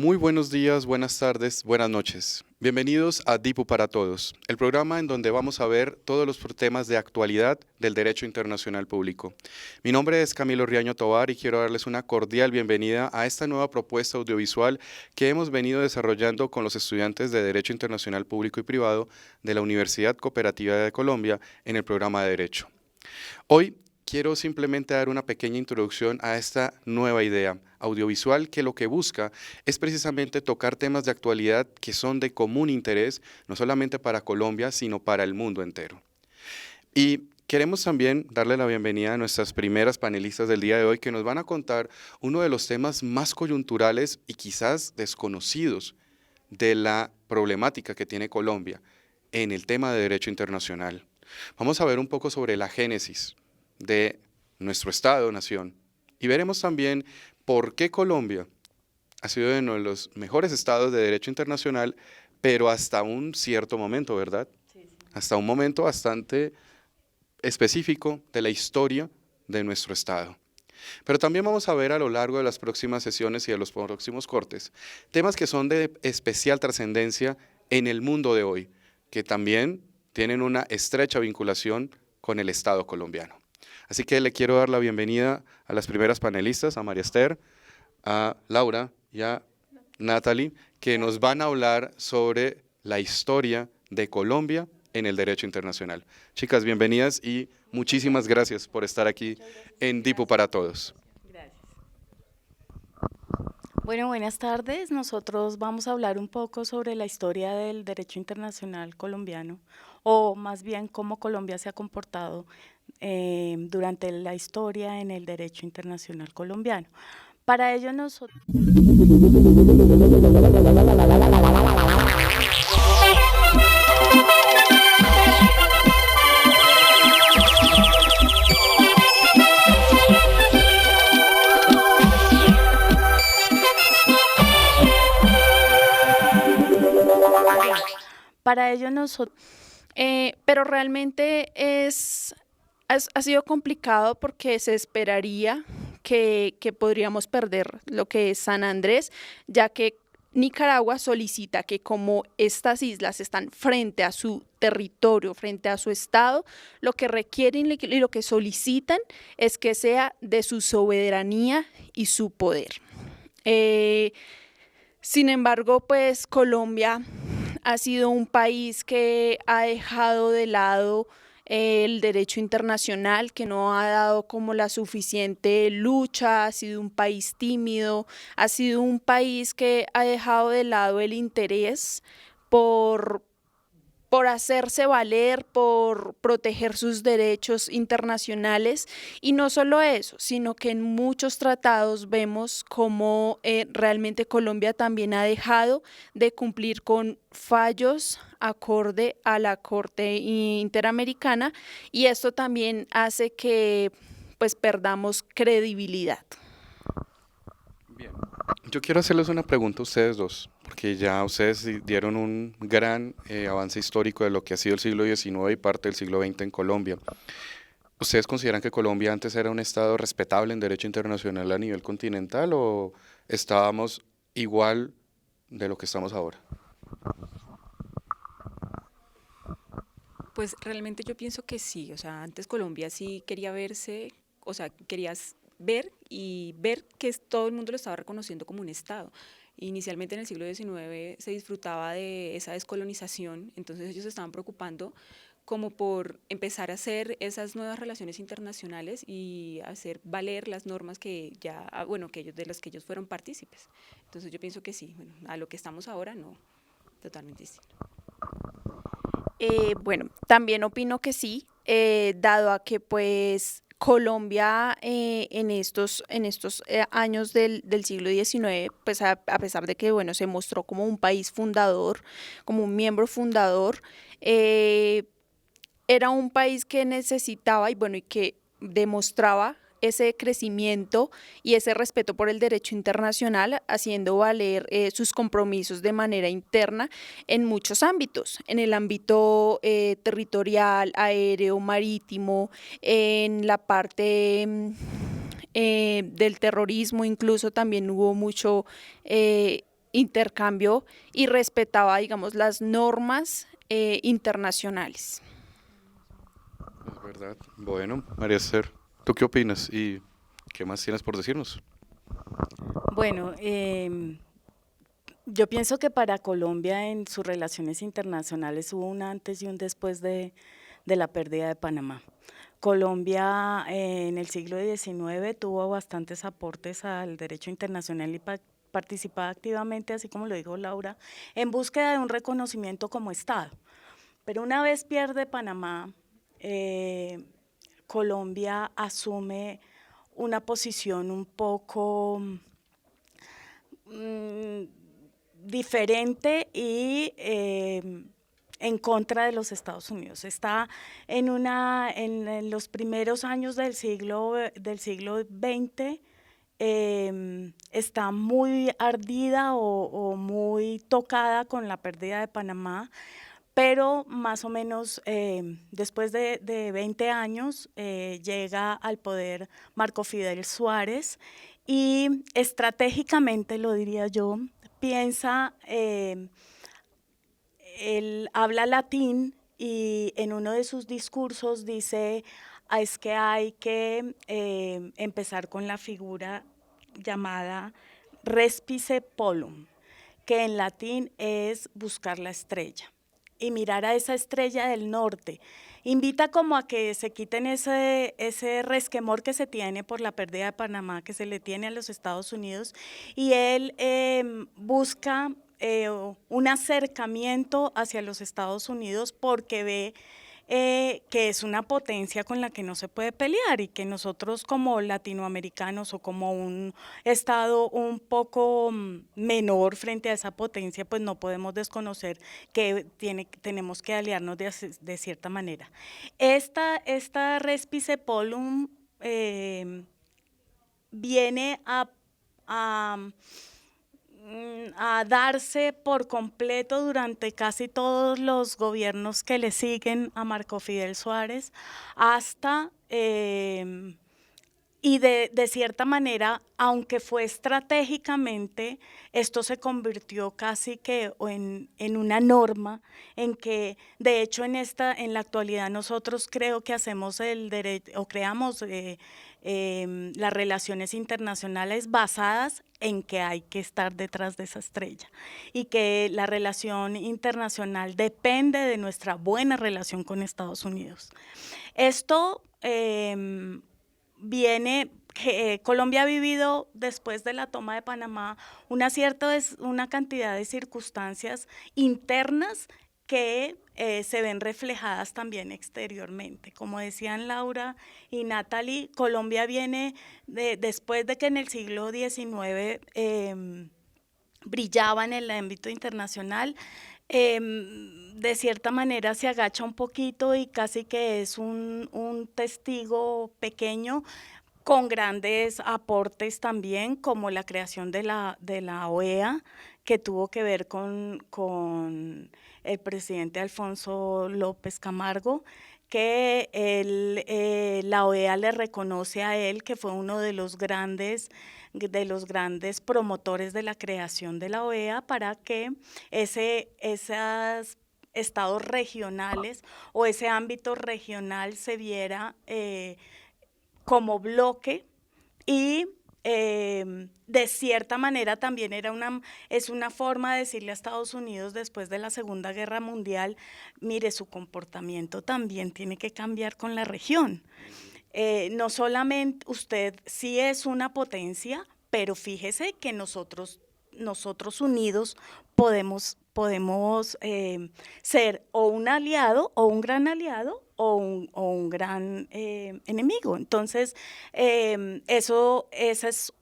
Muy buenos días, buenas tardes, buenas noches. Bienvenidos a DIPU para Todos, el programa en donde vamos a ver todos los temas de actualidad del derecho internacional público. Mi nombre es Camilo Riaño Tovar y quiero darles una cordial bienvenida a esta nueva propuesta audiovisual que hemos venido desarrollando con los estudiantes de Derecho Internacional Público y Privado de la Universidad Cooperativa de Colombia en el programa de Derecho. Hoy quiero simplemente dar una pequeña introducción a esta nueva idea audiovisual que lo que busca es precisamente tocar temas de actualidad que son de común interés, no solamente para Colombia, sino para el mundo entero. Y queremos también darle la bienvenida a nuestras primeras panelistas del día de hoy que nos van a contar uno de los temas más coyunturales y quizás desconocidos de la problemática que tiene Colombia en el tema de derecho internacional. Vamos a ver un poco sobre la génesis de nuestro Estado-nación y veremos también por qué Colombia ha sido uno de los mejores estados de derecho internacional, pero hasta un cierto momento, ¿verdad? Sí. Hasta un momento bastante específico de la historia de nuestro Estado. Pero también vamos a ver a lo largo de las próximas sesiones y de los próximos cortes temas que son de especial trascendencia en el mundo de hoy, que también tienen una estrecha vinculación con el Estado colombiano. Así que le quiero dar la bienvenida a las primeras panelistas, a María Esther, a Laura y a Natalie, que nos van a hablar sobre la historia de Colombia en el derecho internacional. Chicas, bienvenidas y muchísimas gracias por estar aquí en DIPU para Todos. Gracias. Bueno, buenas tardes. Nosotros vamos a hablar un poco sobre la historia del derecho internacional colombiano, o más bien cómo Colombia se ha comportado durante la historia en el derecho internacional colombiano. Para ello nosotros... pero realmente ha sido complicado porque se esperaría que podríamos perder lo que es San Andrés, ya que Nicaragua solicita que como estas islas están frente a su territorio, frente a su estado, lo que requieren y lo que solicitan es que sea de su soberanía y su poder. Sin embargo, pues Colombia ha sido un país que ha dejado de lado el derecho internacional, que no ha dado como la suficiente lucha, ha sido un país tímido, ha sido un país que ha dejado de lado el interés por hacerse valer, por proteger sus derechos internacionales, y no solo eso, sino que en muchos tratados vemos cómo realmente Colombia también ha dejado de cumplir con fallos acorde a la Corte Interamericana, y esto también hace que pues perdamos credibilidad. Bien, yo quiero hacerles una pregunta a ustedes dos, porque ya ustedes dieron un gran avance histórico de lo que ha sido el siglo XIX y parte del siglo XX en Colombia. ¿Ustedes consideran que Colombia antes era un estado respetable en derecho internacional a nivel continental o estábamos igual de lo que estamos ahora? Pues realmente yo pienso que sí, o sea, antes Colombia sí quería verse, o sea, querías ver y ver que todo el mundo lo estaba reconociendo como un Estado. Inicialmente en el siglo XIX se disfrutaba de esa descolonización, entonces ellos se estaban preocupando como por empezar a hacer esas nuevas relaciones internacionales y hacer valer las normas que ya, bueno, que ellos, de las que ellos fueron partícipes. Entonces yo pienso que sí, bueno, a lo que estamos ahora no, totalmente distinto. Bueno, también opino que sí, dado a que pues Colombia en estos años del siglo XIX, pues a pesar de que bueno, se mostró como un país fundador, como un miembro fundador, era un país que necesitaba y bueno, y que demostraba ese crecimiento y ese respeto por el derecho internacional, haciendo valer sus compromisos de manera interna en muchos ámbitos, en el ámbito territorial, aéreo, marítimo, en la parte del terrorismo, incluso también hubo mucho intercambio y respetaba, digamos, las normas internacionales. Es verdad. Bueno, María Esther, ¿tú qué opinas y qué más tienes por decirnos? Bueno, yo pienso que para Colombia en sus relaciones internacionales hubo un antes y un después de la pérdida de Panamá. Colombia en el siglo XIX tuvo bastantes aportes al derecho internacional y participaba activamente, así como lo dijo Laura, en búsqueda de un reconocimiento como Estado. Pero una vez pierde Panamá, Colombia asume una posición un poco diferente y en contra de los Estados Unidos. Está en los primeros años del siglo XX, está muy ardida o muy tocada con la pérdida de Panamá, pero más o menos después de 20 años llega al poder Marco Fidel Suárez y estratégicamente, lo diría yo, piensa, él habla latín y en uno de sus discursos dice, es que hay que empezar con la figura llamada respice polum, que en latín es buscar la estrella y mirar a esa estrella del norte. Invita como a que se quiten ese resquemor que se tiene por la pérdida de Panamá, que se le tiene a los Estados Unidos, y él busca un acercamiento hacia los Estados Unidos porque ve que es una potencia con la que no se puede pelear y que nosotros como latinoamericanos o como un estado un poco menor frente a esa potencia, pues no podemos desconocer que tenemos que aliarnos de cierta manera. Esta respice polum viene a darse por completo durante casi todos los gobiernos que le siguen a Marco Fidel Suárez, hasta, y de cierta manera, aunque fue estratégicamente, esto se convirtió casi que en una norma, en que de hecho en la actualidad nosotros creo que hacemos el derecho, o creamos las relaciones internacionales basadas en que hay que estar detrás de esa estrella y que la relación internacional depende de nuestra buena relación con Estados Unidos. Esto Colombia ha vivido después de la toma de Panamá una cantidad de circunstancias internas que se ven reflejadas también exteriormente. Como decían Laura y Natalie, Colombia viene después de que en el siglo XIX brillaba en el ámbito internacional, de cierta manera se agacha un poquito y casi que es un testigo pequeño con grandes aportes también, como la creación de la OEA, que tuvo que ver con el presidente Alfonso López Camargo, que la OEA le reconoce a él que fue uno de los grandes promotores de la creación de la OEA para que esos estados regionales o ese ámbito regional se viera como bloque y de cierta manera también es una forma de decirle a Estados Unidos después de la Segunda Guerra Mundial, mire, su comportamiento también tiene que cambiar con la región. No solamente usted sí es una potencia, pero fíjese que nosotros unidos podemos ser o un aliado o un gran aliado o un gran enemigo. Entonces, esa es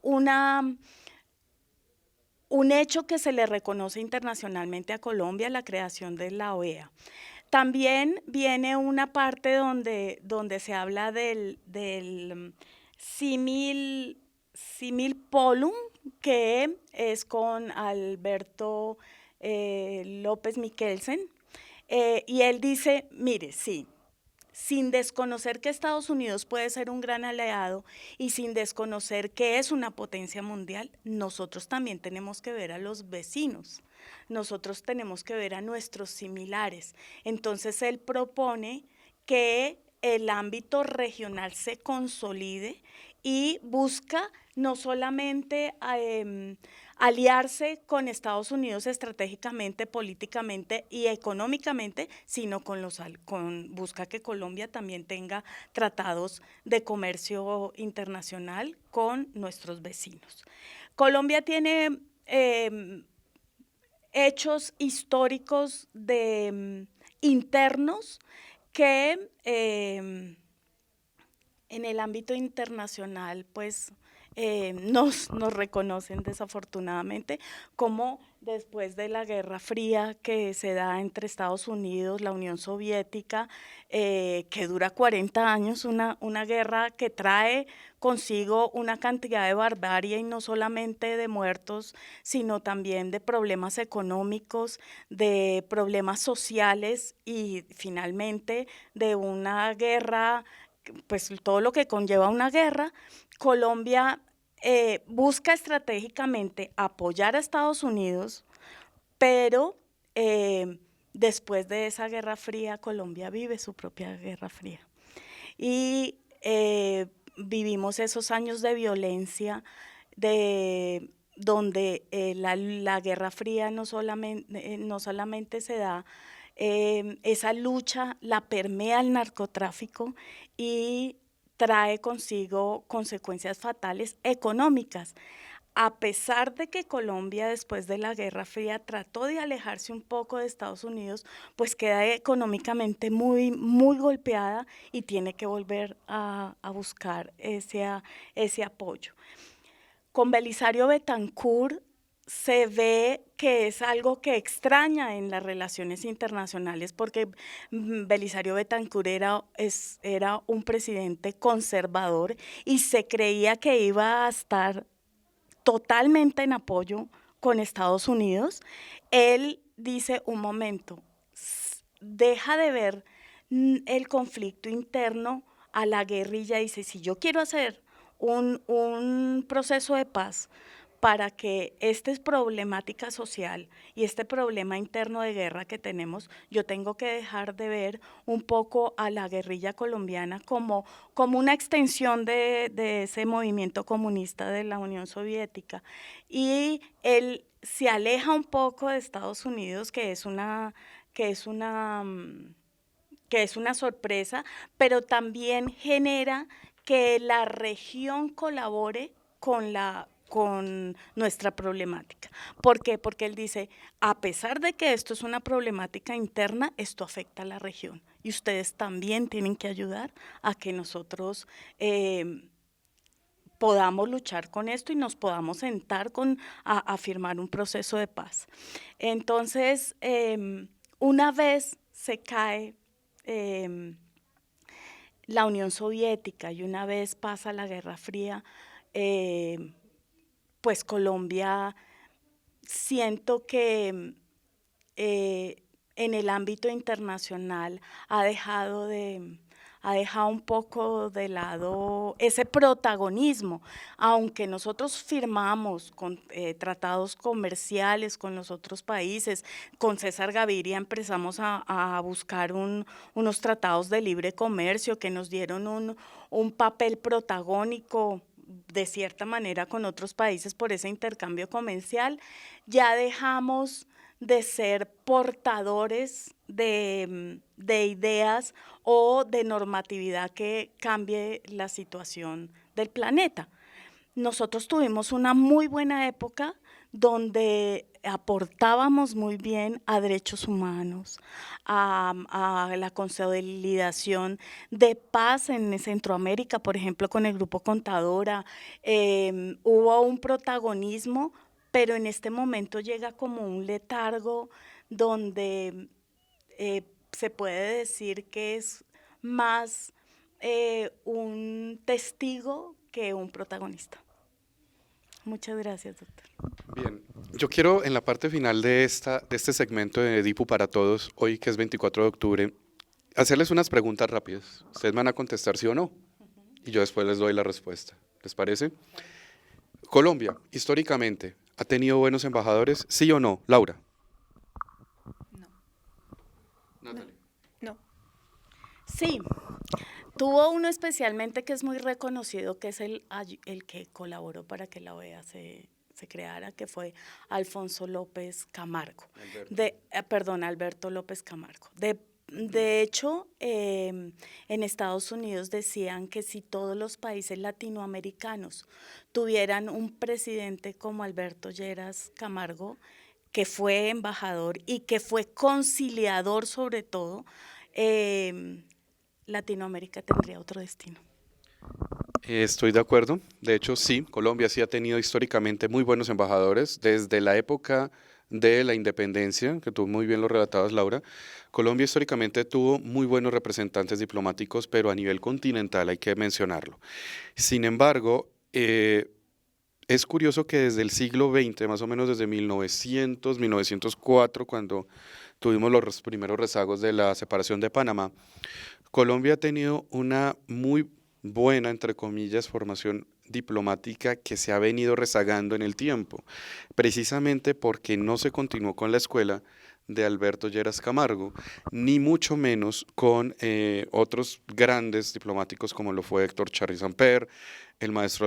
un hecho que se le reconoce internacionalmente a Colombia, la creación de la OEA. También viene una parte donde se habla del simil polum, que es con Alberto López Miquelsen, y él dice, mire, sí, sin desconocer que Estados Unidos puede ser un gran aliado y sin desconocer que es una potencia mundial, nosotros también tenemos que ver a los vecinos, nosotros tenemos que ver a nuestros similares. Entonces él propone que el ámbito regional se consolide y busca no solamente aliarse con Estados Unidos estratégicamente, políticamente y económicamente, sino busca que Colombia también tenga tratados de comercio internacional con nuestros vecinos. Colombia tiene hechos históricos internos que en el ámbito internacional pues nos reconocen desafortunadamente, como después de la Guerra Fría que se da entre Estados Unidos, la Unión Soviética, que dura 40 años, una guerra que trae consigo una cantidad de barbarie y no solamente de muertos, sino también de problemas económicos, de problemas sociales y finalmente de una guerra, pues todo lo que conlleva una guerra. Colombia busca estratégicamente apoyar a Estados Unidos, pero después de esa Guerra Fría, Colombia vive su propia Guerra Fría. Y vivimos esos años de violencia donde la Guerra Fría no solamente se da, esa lucha la permea el narcotráfico y trae consigo consecuencias fatales económicas. A pesar de que Colombia después de la Guerra Fría trató de alejarse un poco de Estados Unidos, pues queda económicamente muy, muy golpeada y tiene que volver a buscar ese apoyo. Con Belisario Betancur se ve que es algo que extraña en las relaciones internacionales, porque Belisario Betancur era un presidente conservador y se creía que iba a estar totalmente en apoyo con Estados Unidos. Él dice, un momento, deja de ver el conflicto interno a la guerrilla, dice, si yo quiero hacer un proceso de paz para que esta problemática social y este problema interno de guerra que tenemos, yo tengo que dejar de ver un poco a la guerrilla colombiana como una extensión de ese movimiento comunista de la Unión Soviética. Y él se aleja un poco de Estados Unidos, que es una sorpresa, pero también genera que la región colabore con nuestra problemática. ¿Por qué? Porque él dice, a pesar de que esto es una problemática interna, esto afecta a la región y ustedes también tienen que ayudar a que nosotros podamos luchar con esto y nos podamos sentar a firmar un proceso de paz. Entonces, una vez se cae la Unión Soviética y una vez pasa la Guerra Fría, pues Colombia, siento que en el ámbito internacional ha dejado un poco de lado ese protagonismo, aunque nosotros firmamos tratados comerciales con los otros países. Con César Gaviria empezamos a buscar unos tratados de libre comercio que nos dieron un papel protagónico de cierta manera con otros países por ese intercambio comercial. Ya dejamos de ser portadores de ideas o de normatividad que cambie la situación del planeta. Nosotros tuvimos una muy buena época donde aportábamos muy bien a derechos humanos, a la consolidación de paz en Centroamérica, por ejemplo, con el Grupo Contadora. Hubo un protagonismo, pero en este momento llega como un letargo donde se puede decir que es más un testigo que un protagonista. Muchas gracias, doctor. Bien, yo quiero en la parte final de este segmento de DIPU para Todos, hoy que es 24 de octubre, hacerles unas preguntas rápidas. Ustedes van a contestar sí o no, y yo después les doy la respuesta. ¿Les parece? Colombia, históricamente, ¿ha tenido buenos embajadores? ¿Sí o no? Laura. No. Natalie. No. Sí, tuvo uno especialmente que es muy reconocido, que es el que colaboró para que la OEA se creara, que fue Alfonso López Camargo. Alberto López Camargo. De hecho, en Estados Unidos decían que si todos los países latinoamericanos tuvieran un presidente como Alberto Lleras Camargo, que fue embajador y que fue conciliador sobre todo, Latinoamérica tendría otro destino. Estoy de acuerdo. De hecho, sí, Colombia sí ha tenido históricamente muy buenos embajadores. Desde la época de la independencia, que tú muy bien lo relatabas, Laura, Colombia históricamente tuvo muy buenos representantes diplomáticos, pero a nivel continental hay que mencionarlo. Sin embargo, es curioso que desde el siglo XX, más o menos desde 1900, 1904, cuando tuvimos los primeros rezagos de la separación de Panamá, Colombia ha tenido una muy buena, entre comillas, formación diplomática que se ha venido rezagando en el tiempo, precisamente porque no se continuó con la escuela de Alberto Lleras Camargo, ni mucho menos con otros grandes diplomáticos como lo fue Héctor Charri Samper, el maestro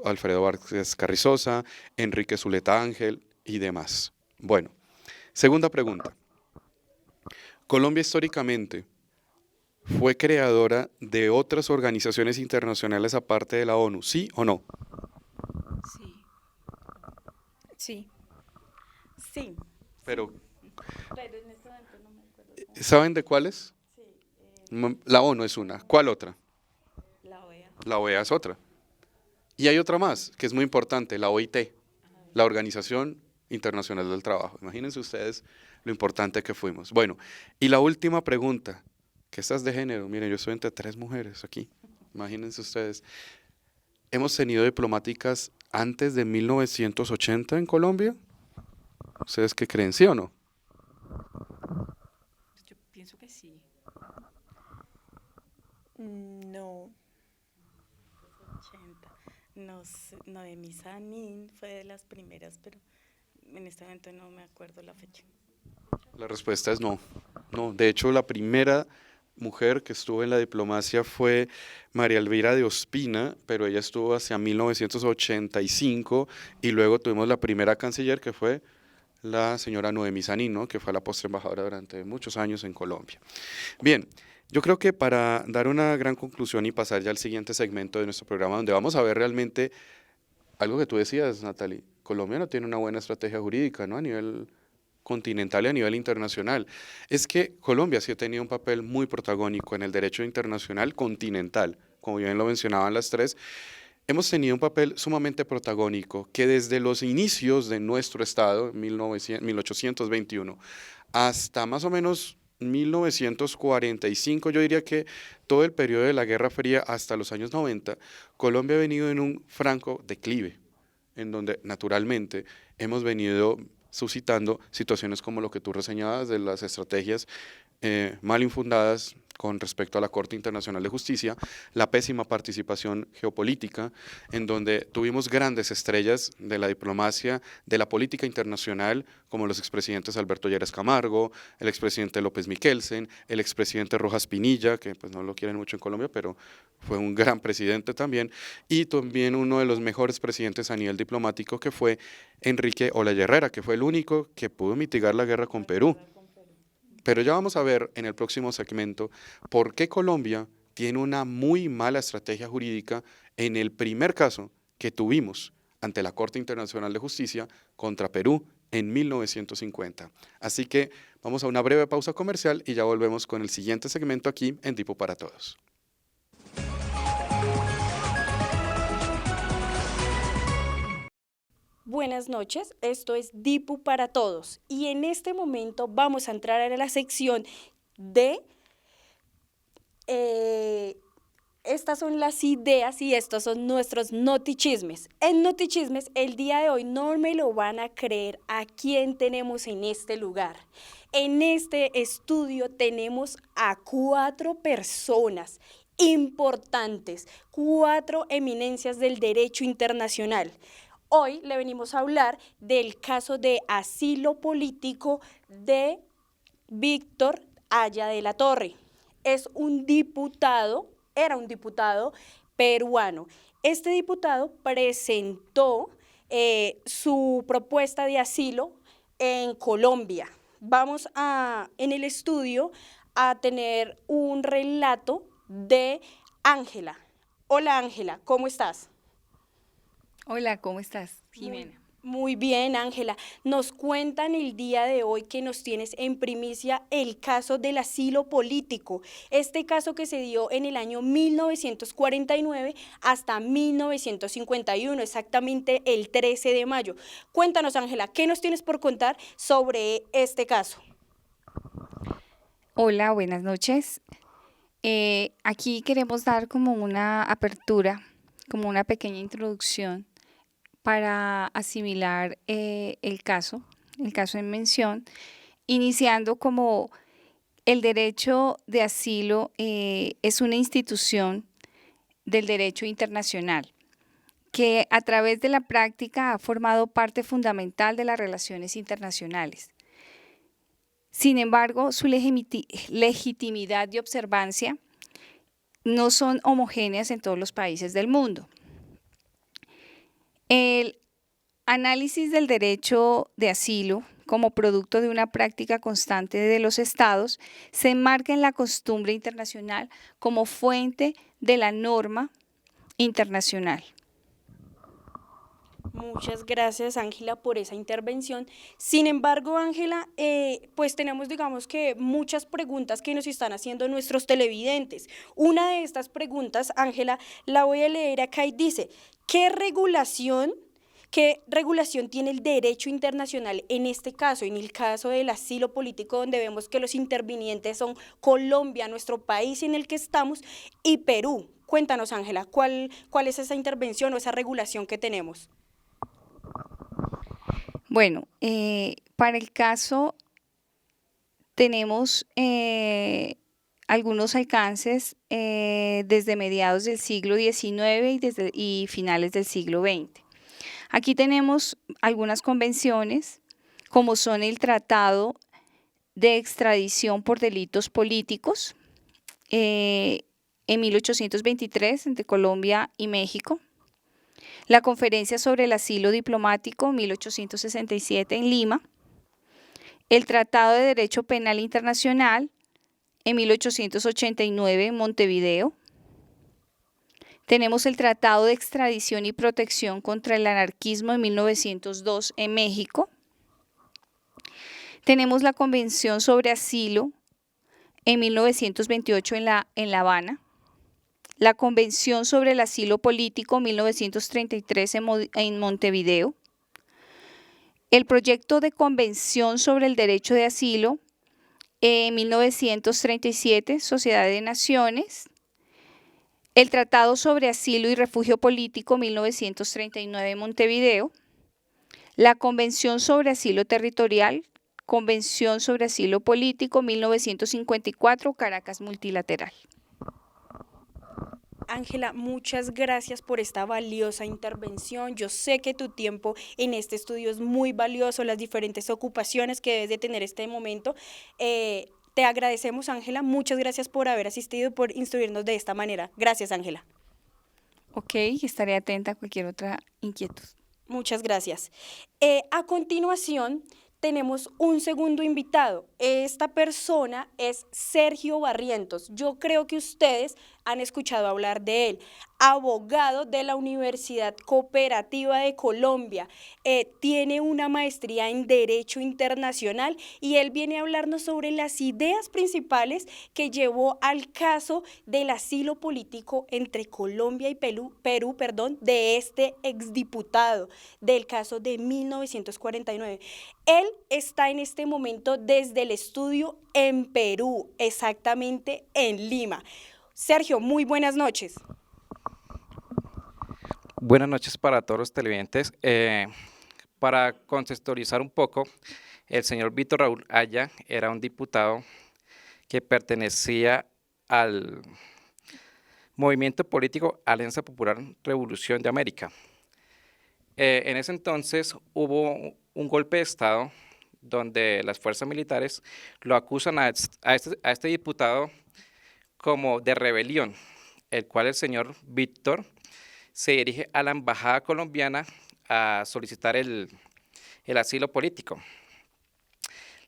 Alfredo Vázquez Carrizosa, Enrique Zuleta Ángel y demás. Bueno, segunda pregunta. Colombia históricamente fue creadora de otras organizaciones internacionales aparte de la ONU, ¿sí o no? Sí. Sí. Sí. Pero, Pero en este momento no me acuerdo. ¿saben de cuáles? Sí, La ONU es una. ¿Cuál otra? la OEA. La OEA es otra. Y hay otra más, que es muy importante, la OIT, la Organización Internacional del Trabajo. Imagínense ustedes lo importante que fuimos. Bueno, y la última pregunta, que esta es de género. Miren, yo estoy entre 3 mujeres aquí. Imagínense ustedes. ¿Hemos tenido diplomáticas antes de 1980 en Colombia? ¿Ustedes qué creen, sí o no? Yo pienso que sí. No. 80. No sé, Noemí Sanín fue de las primeras, pero en este momento no me acuerdo la fecha. La respuesta es no. No, de hecho, la primera mujer que estuvo en la diplomacia fue María Elvira de Ospina, pero ella estuvo hacia 1985 y luego tuvimos la primera canciller que fue la señora Noemí Sanín, ¿no? Que fue la postre embajadora durante muchos años en Colombia. Bien, yo creo que para dar una gran conclusión y pasar ya al siguiente segmento de nuestro programa, donde vamos a ver realmente algo que tú decías, Natalie, Colombia no tiene una buena estrategia jurídica, ¿no? A nivel continental y a nivel internacional. Es que Colombia sí ha tenido un papel muy protagónico en el derecho internacional continental, como bien lo mencionaban las tres. Hemos tenido un papel sumamente protagónico que desde los inicios de nuestro Estado, 1821, hasta más o menos 1945, yo diría que todo el periodo de la Guerra Fría hasta los años 90, Colombia ha venido en un franco declive, en donde naturalmente hemos venido suscitando situaciones como lo que tú reseñabas de las estrategias mal infundadas con respecto a la Corte Internacional de Justicia, la pésima participación geopolítica, en donde tuvimos grandes estrellas de la diplomacia, de la política internacional, como los expresidentes Alberto Lleras Camargo, el expresidente López Miquelsen, el expresidente Rojas Pinilla, que pues no lo quieren mucho en Colombia, pero fue un gran presidente también, y también uno de los mejores presidentes a nivel diplomático, que fue Enrique Olaya Herrera, que fue el único que pudo mitigar la guerra con Perú. Pero ya vamos a ver en el próximo segmento por qué Colombia tiene una muy mala estrategia jurídica en el primer caso que tuvimos ante la Corte Internacional de Justicia contra Perú en 1950. Así que vamos a una breve pausa comercial y ya volvemos con el siguiente segmento aquí en Tipo para Todos. Buenas noches, esto es DIPU para Todos y en este momento vamos a entrar a la sección de estas son las ideas y estos son nuestros notichismes. En notichismes, el día de hoy no me lo van a creer a quién tenemos en este lugar. En este estudio tenemos a 4 personas importantes, 4 eminencias del derecho internacional. Hoy le venimos a hablar del caso de asilo político de Víctor Haya de la Torre. Era un diputado peruano. Este diputado presentó su propuesta de asilo en Colombia. Vamos en el estudio a tener un relato de Ángela. Hola Ángela, ¿cómo estás? Hola, ¿cómo estás, Jimena? Muy bien, Ángela. Nos cuentan el día de hoy que nos tienes en primicia el caso del asilo político. Este caso que se dio en el año 1949 hasta 1951, exactamente el 13 de mayo. Cuéntanos, Ángela, ¿qué nos tienes por contar sobre este caso? Hola, buenas noches. Aquí queremos dar como una apertura, como una pequeña introducción para asimilar el caso en mención, iniciando como el derecho de asilo es una institución del derecho internacional que a través de la práctica ha formado parte fundamental de las relaciones internacionales. Sin embargo, su legitimidad y observancia no son homogéneas en todos los países del mundo. El análisis del derecho de asilo como producto de una práctica constante de los estados se enmarca en la costumbre internacional como fuente de la norma internacional. Muchas gracias, Ángela, por esa intervención. Sin embargo, Ángela, pues tenemos, digamos que muchas preguntas que nos están haciendo nuestros televidentes. Una de estas preguntas, Ángela, la voy a leer acá y dice, ¿qué regulación tiene el derecho internacional en este caso, en el caso del asilo político, donde vemos que los intervinientes son Colombia, nuestro país en el que estamos, y Perú? Cuéntanos, Ángela, ¿cuál es esa intervención o esa regulación que tenemos? Bueno, para el caso tenemos algunos alcances desde mediados del siglo XIX y finales del siglo XX. Aquí tenemos algunas convenciones, como son el Tratado de Extradición por Delitos Políticos en 1823 entre Colombia y México, la Conferencia sobre el Asilo Diplomático 1867 en Lima, el Tratado de Derecho Penal Internacional en 1889 en Montevideo. Tenemos el Tratado de Extradición y Protección contra el Anarquismo en 1902 en México. Tenemos la Convención sobre Asilo en 1928 en La Habana. La Convención sobre el Asilo Político 1933 en Montevideo. El Proyecto de Convención sobre el Derecho de Asilo en 1937, Sociedad de Naciones. El Tratado sobre Asilo y Refugio Político 1939 en Montevideo. La Convención sobre Asilo Territorial, Convención sobre Asilo Político 1954, Caracas Multilateral. Ángela, muchas gracias por esta valiosa intervención. Yo sé que tu tiempo en este estudio es muy valioso, las diferentes ocupaciones que debes de tener este momento. Te agradecemos, Ángela. Muchas gracias por haber asistido y por instruirnos de esta manera. Gracias, Ángela. Ok, estaré atenta a cualquier otra inquietud. Muchas gracias. A continuación, tenemos un segundo invitado. Esta persona es Sergio Barrientos. Yo creo que ustedes han escuchado hablar de él. Abogado de la Universidad Cooperativa de Colombia. Tiene una maestría en Derecho Internacional y él viene a hablarnos sobre las ideas principales que llevó al caso del asilo político entre Colombia y Perú, de este exdiputado del caso de 1949. Él está en este momento desde el estudio en Perú, exactamente en Lima. Sergio, muy buenas noches. Buenas noches para todos los televidentes. Para contextualizar un poco, el señor Víctor Raúl Haya era un diputado que pertenecía al movimiento político Alianza Popular Revolución de América. En ese entonces hubo un golpe de Estado donde las fuerzas militares lo acusan a este diputado como de rebelión, el cual el señor Víctor se dirige a la embajada colombiana a solicitar el asilo político.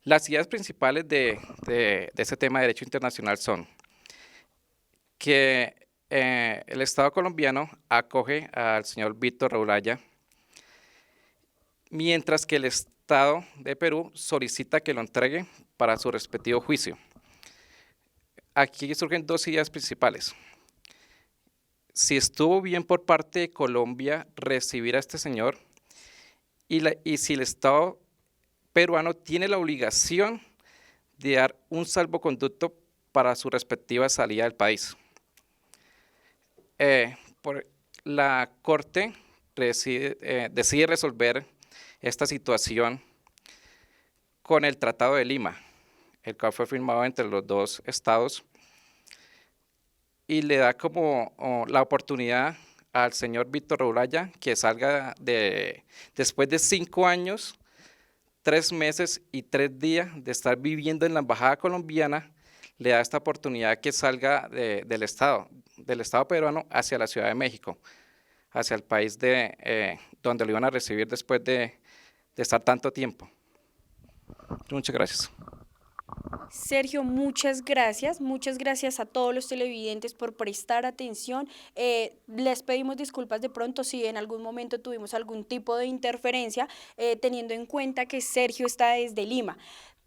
Las ideas principales de este tema de derecho internacional son que el Estado colombiano acoge al señor Víctor Raúl Haya, mientras que el Estado de Perú solicita que lo entregue para su respectivo juicio. Aquí surgen dos ideas principales. Si estuvo bien por parte de Colombia recibir a este señor y si el Estado peruano tiene la obligación de dar un salvoconducto para su respectiva salida del país. La Corte decide resolver esta situación con el Tratado de Lima, el cual fue firmado entre los dos estados, y le da como la oportunidad al señor Víctor Raúl Haya que salga después de 5 años, 3 meses y 3 días de estar viviendo en la embajada colombiana, le da esta oportunidad que salga del estado peruano hacia la Ciudad de México, hacia el país donde lo iban a recibir después de estar tanto tiempo. Muchas gracias. Sergio, muchas gracias a todos los televidentes por prestar atención. Les pedimos disculpas de pronto si en algún momento tuvimos algún tipo de interferencia, teniendo en cuenta que Sergio está desde Lima.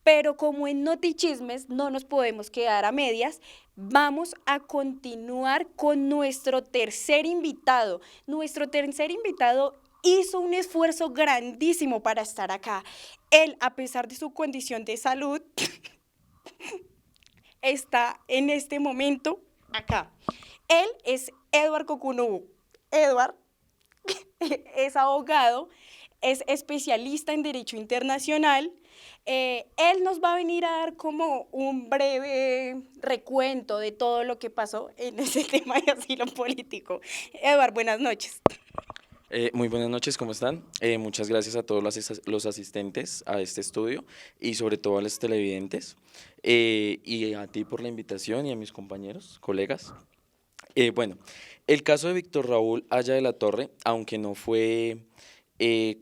Pero como en Notichismes no nos podemos quedar a medias, vamos a continuar con nuestro tercer invitado. Nuestro tercer invitado hizo un esfuerzo grandísimo para estar acá. Él, a pesar de su condición de salud, está en este momento acá. Él es Edward Cocunubu. Edward es abogado, es especialista en Derecho Internacional. Él nos va a venir a dar como un breve recuento de todo lo que pasó en ese tema de asilo político. Edward, buenas noches. Muy buenas noches, ¿cómo están? Muchas gracias a todos los asistentes a este estudio y sobre todo a los televidentes, y a ti por la invitación y a mis compañeros, colegas. Bueno, el caso de Víctor Raúl Haya de la Torre, aunque no fue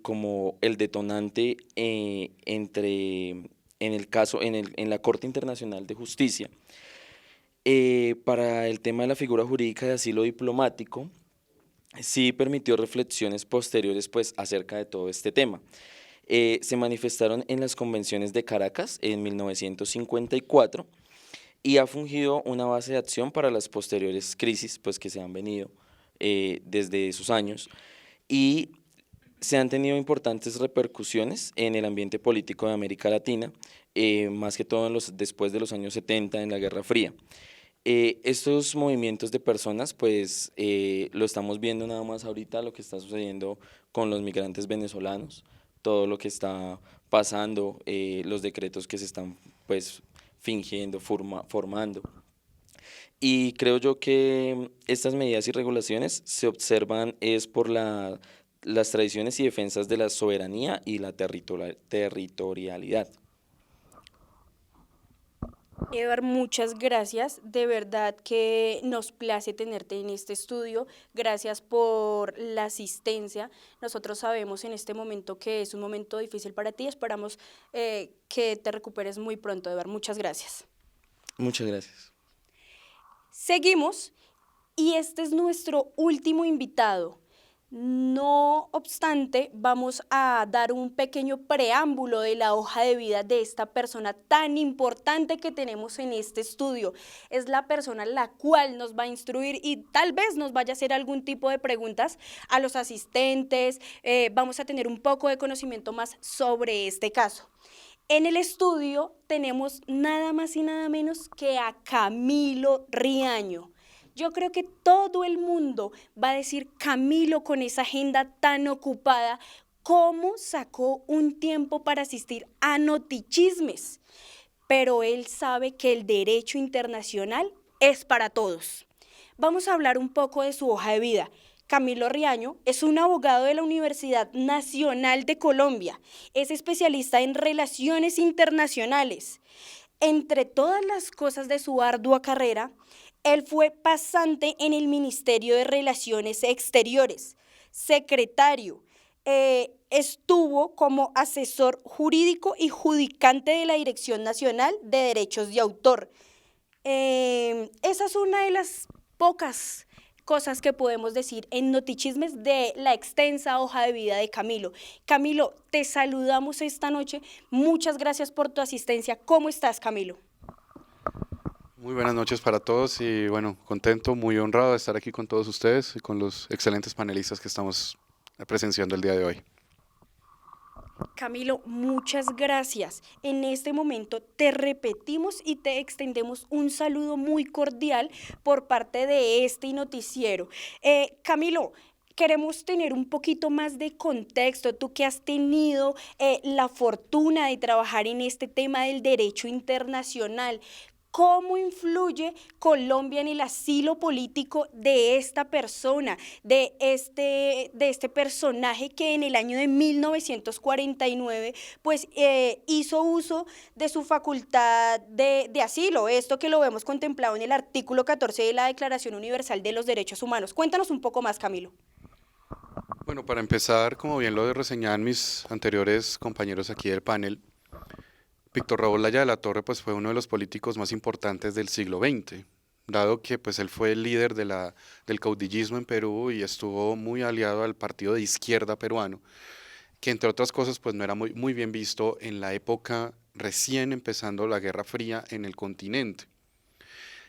como el detonante en la Corte Internacional de Justicia, para el tema de la figura jurídica de asilo diplomático, sí permitió reflexiones posteriores pues, acerca de todo este tema. Se manifestaron en las convenciones de Caracas en 1954 y ha fungido una base de acción para las posteriores crisis pues, que se han venido desde esos años, y se han tenido importantes repercusiones en el ambiente político de América Latina, más que todo después de los años 70 en la Guerra Fría. Estos movimientos de personas, pues lo estamos viendo nada más ahorita, lo que está sucediendo con los migrantes venezolanos, todo lo que está pasando, los decretos que se están pues fingiendo, formando. Y creo yo que estas medidas y regulaciones se observan es por las tradiciones y defensas de la soberanía y la territorialidad. Edward, muchas gracias, de verdad que nos place tenerte en este estudio, gracias por la asistencia. Nosotros sabemos en este momento que es un momento difícil para ti, esperamos que te recuperes muy pronto, Edward, muchas gracias. Muchas gracias. Seguimos, y este es nuestro último invitado. No obstante, vamos a dar un pequeño preámbulo de la hoja de vida de esta persona tan importante que tenemos en este estudio. Es la persona la cual nos va a instruir y tal vez nos vaya a hacer algún tipo de preguntas a los asistentes. Vamos a tener un poco de conocimiento más sobre este caso. En el estudio tenemos nada más y nada menos que a Camilo Riaño. Yo creo que todo el mundo va a decir, Camilo, con esa agenda tan ocupada, ¿cómo sacó un tiempo para asistir a Notichismes? Pero él sabe que el derecho internacional es para todos. Vamos a hablar un poco de su hoja de vida. Camilo Riaño es un abogado de la Universidad Nacional de Colombia, es especialista en relaciones internacionales. Entre todas las cosas de su ardua carrera, él fue pasante en el Ministerio de Relaciones Exteriores, secretario, estuvo como asesor jurídico y judicante de la Dirección Nacional de Derechos de Autor. Esa es una de las pocas cosas que podemos decir en Notichismes de la extensa hoja de vida de Camilo. Camilo, te saludamos esta noche. Muchas gracias por tu asistencia. ¿Cómo estás, Camilo? Muy buenas noches para todos y bueno, contento, muy honrado de estar aquí con todos ustedes y con los excelentes panelistas que estamos presenciando el día de hoy. Camilo, muchas gracias. En este momento te repetimos y te extendemos un saludo muy cordial por parte de este noticiero. Camilo, queremos tener un poquito más de contexto. Tú que has tenido la fortuna de trabajar en este tema del derecho internacional, ¿cómo influye Colombia en el asilo político de esta persona, de este personaje que en el año de 1949 pues, hizo uso de su facultad de asilo? Esto que lo vemos contemplado en el artículo 14 de la Declaración Universal de los Derechos Humanos. Cuéntanos un poco más, Camilo. Bueno, para empezar, como bien lo reseñaban mis anteriores compañeros aquí del panel, Víctor Raúl Haya de la Torre pues, fue uno de los políticos más importantes del siglo XX, dado que pues, él fue el líder del caudillismo en Perú y estuvo muy aliado al partido de izquierda peruano, que entre otras cosas pues, no era muy bien visto en la época recién empezando la Guerra Fría en el continente.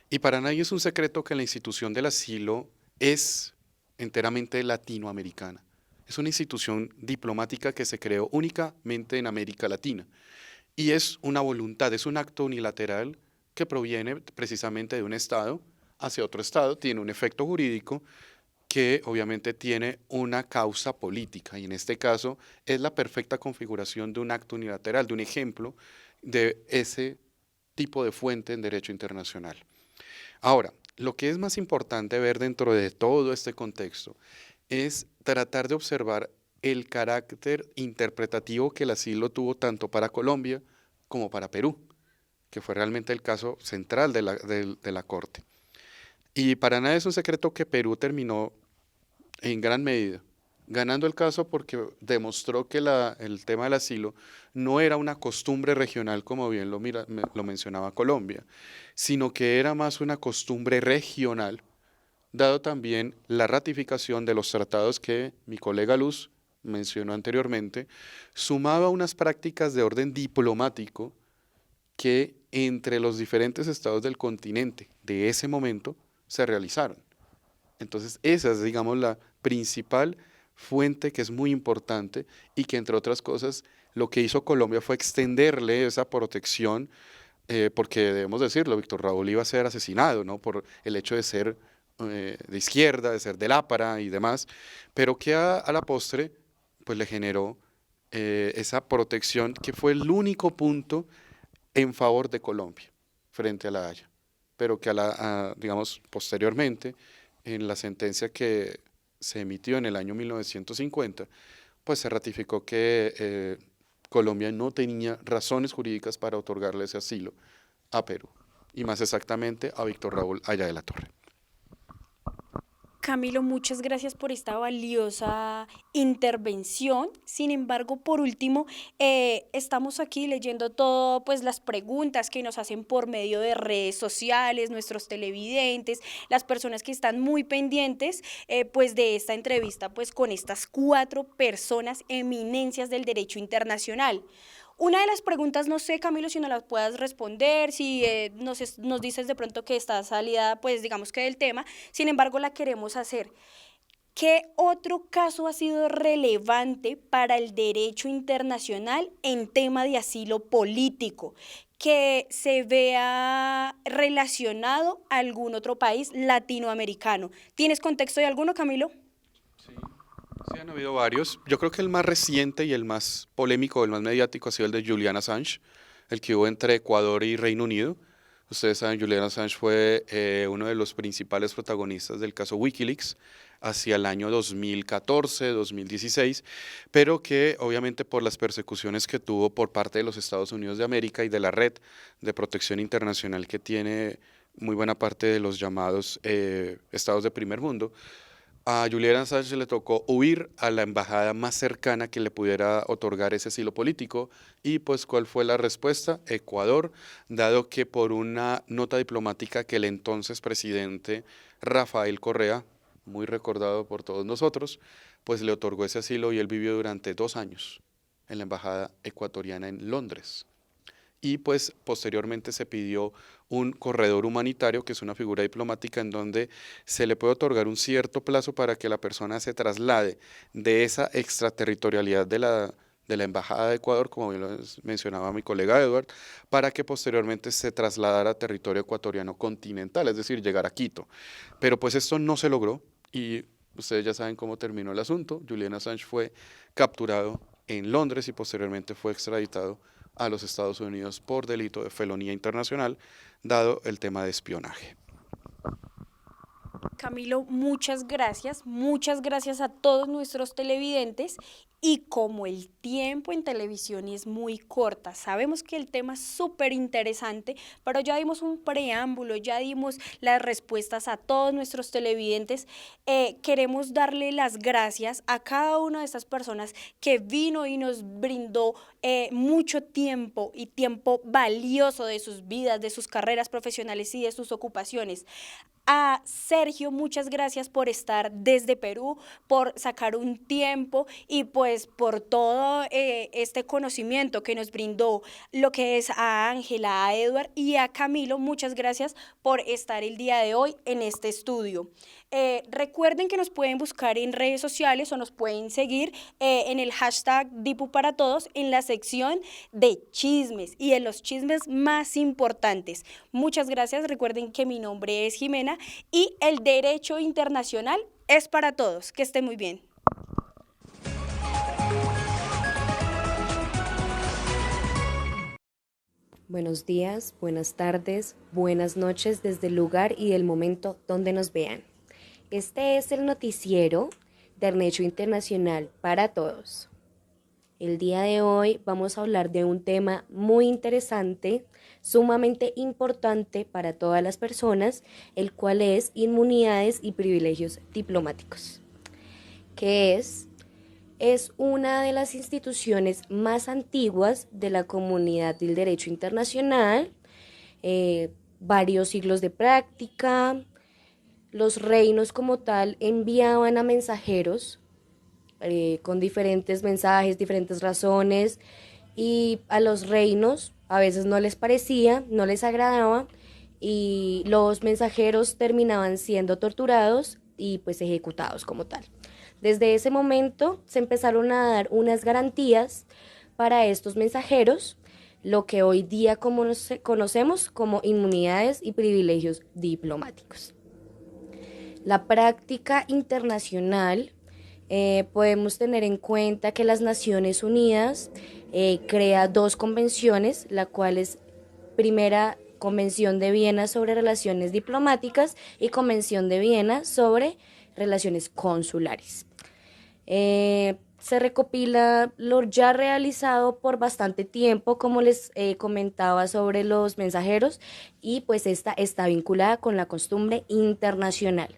Y para nadie es un secreto que la institución del asilo es enteramente latinoamericana. Es una institución diplomática que se creó únicamente en América Latina. Y es una voluntad, es un acto unilateral que proviene precisamente de un Estado hacia otro Estado, tiene un efecto jurídico que obviamente tiene una causa política y en este caso es la perfecta configuración de un acto unilateral, de un ejemplo de ese tipo de fuente en derecho internacional. Ahora, lo que es más importante ver dentro de todo este contexto es tratar de observar el carácter interpretativo que el asilo tuvo tanto para Colombia como para Perú, que fue realmente el caso central de la Corte. Y para nada es un secreto que Perú terminó en gran medida ganando el caso porque demostró que el tema del asilo no era una costumbre regional, como bien lo mencionaba Colombia, sino que era más una costumbre regional, dado también la ratificación de los tratados que mi colega Luz mencionó anteriormente, sumado a unas prácticas de orden diplomático que entre los diferentes estados del continente de ese momento se realizaron. Entonces esa es, digamos, la principal fuente que es muy importante y que entre otras cosas lo que hizo Colombia fue extenderle esa protección, porque debemos decirlo, Víctor Raúl iba a ser asesinado, ¿no?, por el hecho de ser de izquierda, de ser del APRA y demás, pero que a la postre pues le generó esa protección que fue el único punto en favor de Colombia frente a la Haya, pero que digamos posteriormente en la sentencia que se emitió en el año 1950, pues se ratificó que Colombia no tenía razones jurídicas para otorgarle ese asilo a Perú, y más exactamente a Víctor Raúl Haya de la Torre. Camilo, muchas gracias por esta valiosa intervención. Sin embargo, por último, estamos aquí leyendo todo, pues las preguntas que nos hacen por medio de redes sociales, nuestros televidentes, las personas que están muy pendientes, pues de esta entrevista, pues con estas 4 personas eminencias del derecho internacional. Una de las preguntas, no sé, Camilo, si no las puedas responder, si nos dices de pronto que está salida, pues digamos que del tema, sin embargo la queremos hacer. ¿Qué otro caso ha sido relevante para el derecho internacional en tema de asilo político que se vea relacionado a algún otro país latinoamericano? ¿Tienes contexto de alguno, Camilo? Sí, han habido varios. Yo creo que el más reciente y el más polémico, el más mediático ha sido el de Julian Assange, el que hubo entre Ecuador y Reino Unido. Ustedes saben, Julian Assange fue uno de los principales protagonistas del caso Wikileaks hacia el año 2014, 2016, pero que obviamente por las persecuciones que tuvo por parte de los Estados Unidos de América y de la red de protección internacional que tiene muy buena parte de los llamados estados de primer mundo, a Julian Assange le tocó huir a la embajada más cercana que le pudiera otorgar ese asilo político. Y pues, ¿cuál fue la respuesta? Ecuador, dado que por una nota diplomática que el entonces presidente Rafael Correa, muy recordado por todos nosotros, pues le otorgó ese asilo y él vivió durante 2 años en la embajada ecuatoriana en Londres. Y pues posteriormente se pidió un corredor humanitario, que es una figura diplomática en donde se le puede otorgar un cierto plazo para que la persona se traslade de esa extraterritorialidad de la Embajada de Ecuador, como bien lo mencionaba mi colega Edward, para que posteriormente se trasladara a territorio ecuatoriano continental, es decir, llegar a Quito. Pero pues esto no se logró y ustedes ya saben cómo terminó el asunto. Julian Assange fue capturado en Londres y posteriormente fue extraditado a los Estados Unidos por delito de felonía internacional, dado el tema de espionaje. Camilo, muchas gracias a todos nuestros televidentes. Y como el tiempo en televisión es muy corta, sabemos que el tema es súper interesante, pero ya dimos un preámbulo, ya dimos las respuestas a todos nuestros televidentes. Queremos darle las gracias a cada una de estas personas que vino y nos brindó mucho tiempo y tiempo valioso de sus vidas, de sus carreras profesionales y de sus ocupaciones. A Sergio, muchas gracias por estar desde Perú, por sacar un tiempo y pues por todo este conocimiento que nos brindó, lo que es a Ángela, a Edward y a Camilo. Muchas gracias por estar el día de hoy en este estudio. Recuerden que nos pueden buscar en redes sociales o nos pueden seguir en el hashtag Dipu para Todos en la sección de chismes y en los chismes más importantes. Muchas gracias. Recuerden que mi nombre es Jimena y el derecho internacional es para todos. Que estén muy bien. Buenos días, buenas tardes, buenas noches desde el lugar y el momento donde nos vean. Este es el noticiero de Derecho Internacional para Todos. El día de hoy vamos a hablar de un tema muy interesante, sumamente importante para todas las personas, el cual es inmunidades y privilegios diplomáticos, que es una de las instituciones más antiguas de la comunidad del derecho internacional, varios siglos de práctica. Los reinos como tal enviaban a mensajeros con diferentes mensajes, diferentes razones, y a los reinos a veces no les parecía, no les agradaba, y los mensajeros terminaban siendo torturados y pues ejecutados como tal. Desde ese momento se empezaron a dar unas garantías para estos mensajeros, lo que hoy día conocemos como inmunidades y privilegios diplomáticos. La práctica internacional, podemos tener en cuenta que las Naciones Unidas crea 2 convenciones, la cual es primera Convención de Viena sobre relaciones diplomáticas y Convención de Viena sobre relaciones consulares. Se recopila lo ya realizado por bastante tiempo, como les comentaba sobre los mensajeros, y pues esta está vinculada con la costumbre internacional.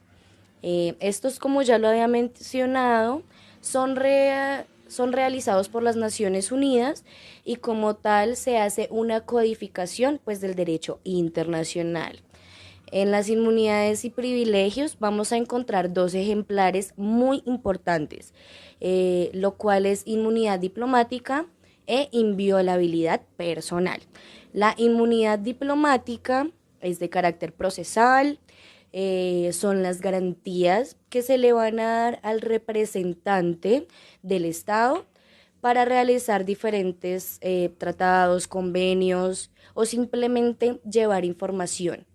Estos, como ya lo había mencionado, son realizados por las Naciones Unidas y como tal se hace una codificación pues del derecho internacional. En las inmunidades y privilegios vamos a encontrar 2 ejemplares muy importantes, lo cual es inmunidad diplomática e inviolabilidad personal. La inmunidad diplomática es de carácter procesal, son las garantías que se le van a dar al representante del Estado para realizar diferentes tratados, convenios o simplemente llevar información.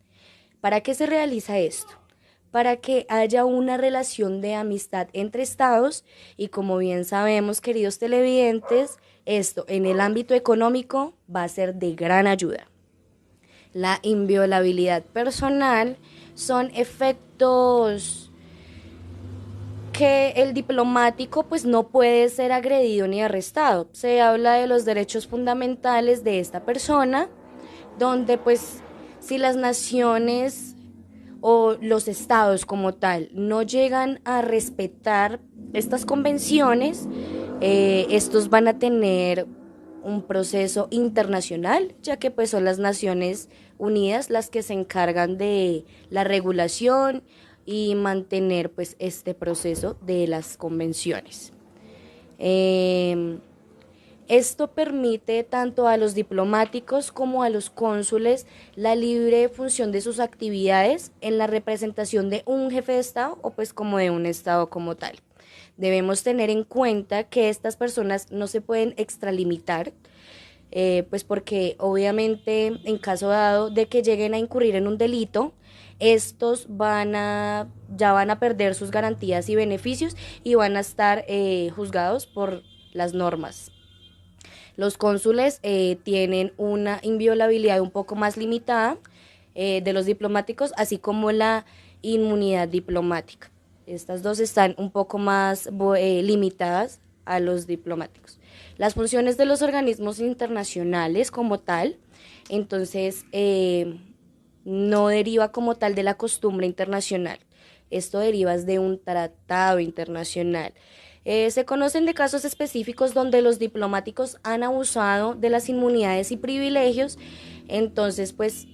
¿Para qué se realiza esto? Para que haya una relación de amistad entre estados y, como bien sabemos, queridos televidentes, esto en el ámbito económico va a ser de gran ayuda. La inviolabilidad personal son efectos que el diplomático pues no puede ser agredido ni arrestado. Se habla de los derechos fundamentales de esta persona, donde pues si las naciones o los estados como tal no llegan a respetar estas convenciones, estos van a tener un proceso internacional, ya que pues son las Naciones Unidas las que se encargan de la regulación y mantener pues este proceso de las convenciones. Esto permite tanto a los diplomáticos como a los cónsules la libre función de sus actividades en la representación de un jefe de Estado o pues como de un Estado como tal. Debemos tener en cuenta que estas personas no se pueden extralimitar, pues porque obviamente en caso dado de que lleguen a incurrir en un delito, estos ya van a perder sus garantías y beneficios y van a estar juzgados por las normas. Los cónsules tienen una inviolabilidad un poco más limitada de los diplomáticos, así como la inmunidad diplomática. Estas dos están un poco más limitadas a los diplomáticos. Las funciones de los organismos internacionales como tal, entonces no deriva como tal de la costumbre internacional. Esto deriva de un tratado internacional. Se conocen de casos específicos donde los diplomáticos han abusado de las inmunidades y privilegios, entonces pues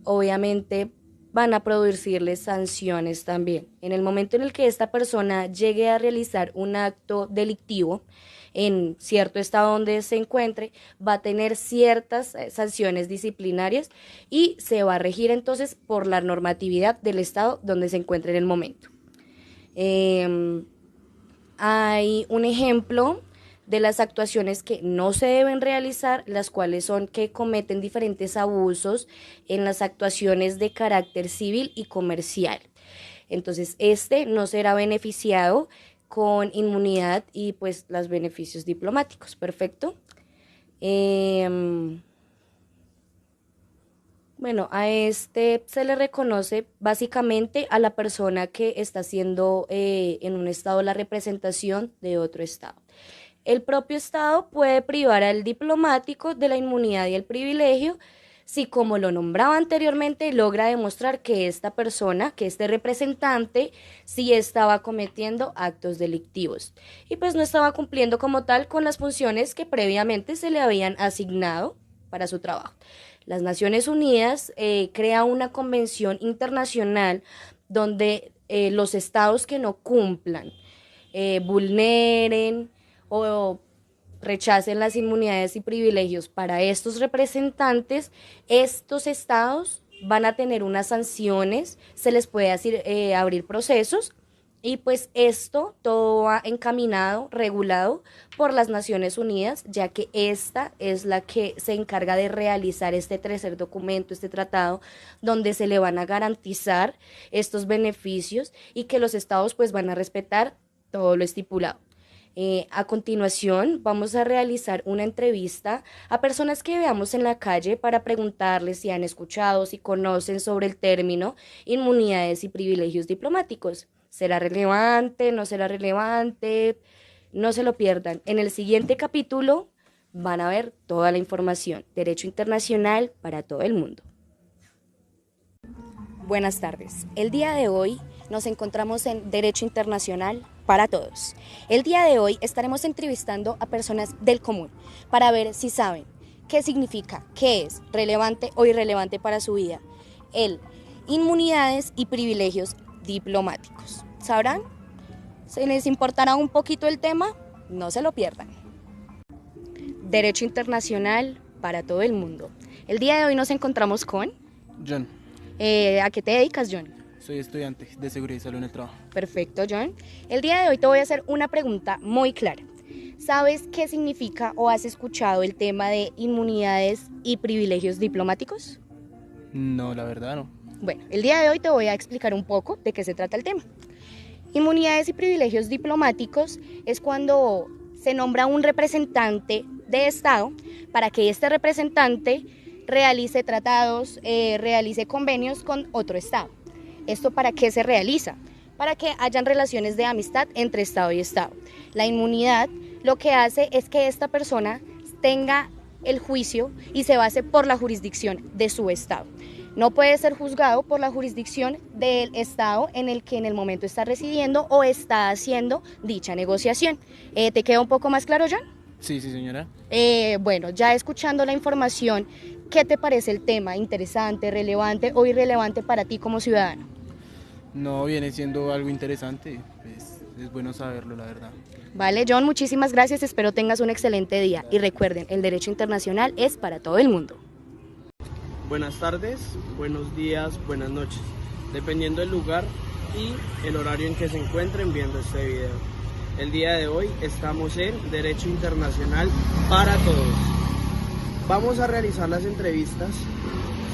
obviamente van a producirles sanciones también. En el momento en el que esta persona llegue a realizar un acto delictivo en cierto estado donde se encuentre, va a tener ciertas sanciones disciplinarias y se va a regir entonces por la normatividad del estado donde se encuentre en el momento. Hay un ejemplo de las actuaciones que no se deben realizar, las cuales son que cometen diferentes abusos en las actuaciones de carácter civil y comercial. Entonces, no será beneficiado con inmunidad y pues los beneficios diplomáticos. Perfecto. Bueno, a se le reconoce básicamente a la persona que está haciendo en un estado la representación de otro estado. El propio estado puede privar al diplomático de la inmunidad y el privilegio si, como lo nombraba anteriormente, logra demostrar que esta persona, que este representante, sí estaba cometiendo actos delictivos y pues no estaba cumpliendo como tal con las funciones que previamente se le habían asignado para su trabajo. Las Naciones Unidas crea una convención internacional donde los estados que no cumplan, vulneren o rechacen las inmunidades y privilegios para estos representantes, estos estados van a tener unas sanciones, se les puede abrir procesos y pues esto todo va encaminado, regulado por las Naciones Unidas, ya que esta es la que se encarga de realizar este tercer documento, este tratado, donde se le van a garantizar estos beneficios y que los estados pues van a respetar todo lo estipulado. A continuación vamos a realizar una entrevista a personas que veamos en la calle para preguntarles si han escuchado, si conocen sobre el término inmunidades y privilegios diplomáticos. ¿Será relevante? ¿No será relevante? No se lo pierdan. En el siguiente capítulo van a ver toda la información. Derecho internacional para todo el mundo. Buenas tardes. El día de hoy nos encontramos en Derecho Internacional para Todos. El día de hoy estaremos entrevistando a personas del común para ver si saben qué significa, qué es relevante o irrelevante para su vida, el inmunidades y privilegios diplomáticos. ¿Sabrán? ¿Se les importará un poquito el tema? No se lo pierdan. Derecho Internacional para todo el mundo. El día de hoy nos encontramos con... John. ¿A qué te dedicas, John? Soy estudiante de Seguridad y Salud en el Trabajo. Perfecto, John. El día de hoy te voy a hacer una pregunta muy clara. ¿Sabes qué significa o has escuchado el tema de inmunidades y privilegios diplomáticos? No, la verdad no. Bueno, el día de hoy te voy a explicar un poco de qué se trata el tema. Inmunidades y privilegios diplomáticos es cuando se nombra un representante de Estado para que este representante realice tratados, realice convenios con otro Estado. ¿Esto para qué se realiza? Para que hayan relaciones de amistad entre Estado y Estado. La inmunidad lo que hace es que esta persona tenga el juicio y se base por la jurisdicción de su Estado. No puede ser juzgado por la jurisdicción del Estado en el que en el momento está residiendo o está haciendo dicha negociación. ¿Te queda un poco más claro, John? Sí, señora. Bueno, ya escuchando la información, ¿qué te parece el tema? ¿Interesante, relevante o irrelevante para ti como ciudadano? No, viene siendo algo interesante, es bueno saberlo, la verdad. Vale, John, muchísimas gracias, espero tengas un excelente día. Y recuerden, el derecho internacional es para todo el mundo. Buenas tardes, buenos días, buenas noches, dependiendo del lugar y el horario en que se encuentren viendo este video. El día de hoy estamos en Derecho Internacional para Todos. Vamos a realizar las entrevistas